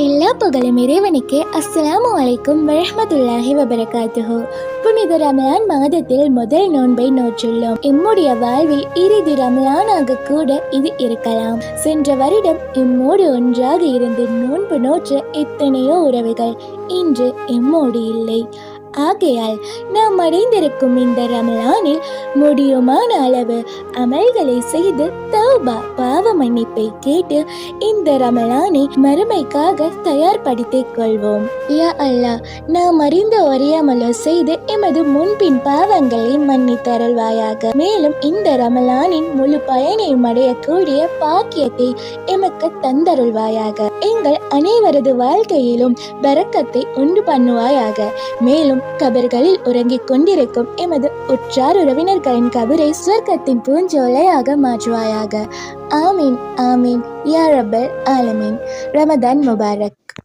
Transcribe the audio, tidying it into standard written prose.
எல்லா புகழும் இறைவனுக்கு. அஸ்ஸலாமு அலைக்கும் வரஹ்மத்துல்லாஹி வபரகாத்துஹு. புனித ரமலான் மாதத்தில் முதல் நோன்பை நோற்றுள்ளோம். எம்முடைய வாழ்வில் இறுதி ரமலானாக கூட இது இருக்கலாம். சென்ற வருடம் எம்மோடு ஒன்றாக இருந்து நோன்பு நோற்ற எத்தனையோ உறவுகள் இன்று எம்மோடு இல்லை. ஆகையால் நாம் அடைந்திருக்கும் இந்த ரமலானில் முடியுமான அளவு அமல்களை செய்து தௌபா பாவ மன்னிப்பை கேட்டு இந்த ரமலானை மறுமைக்காக தயார்படுத்திக் கொள்வோம். யா அல்லாஹ், நாம் அறிந்த அறியாமலோ செய்து எமது முன்பின் பாவங்களை மன்னித்தருள்வாயாக. மேலும் இந்த ரமலானின் முழு பயனையும் அடையக்கூடிய பாக்கியத்தை எமக்கு தந்தருள்வாயாக. எங்கள் அனைவரது வாழ்க்கையிலும் பரக்கத்தை உண்டு பண்ணுவாயாக. மேலும் கபர்களில் உறங்கிக் கொண்டிருக்கும் எமது உற்றார் உறவினர்களின் கபரை சுவர்க்கத்தின் பூஞ்சோலையாக மாற்றுவாயாக. ஆமீன் ஆமீன் யா ரப்பல் ஆலமீன். ரமதான் முபாரக்.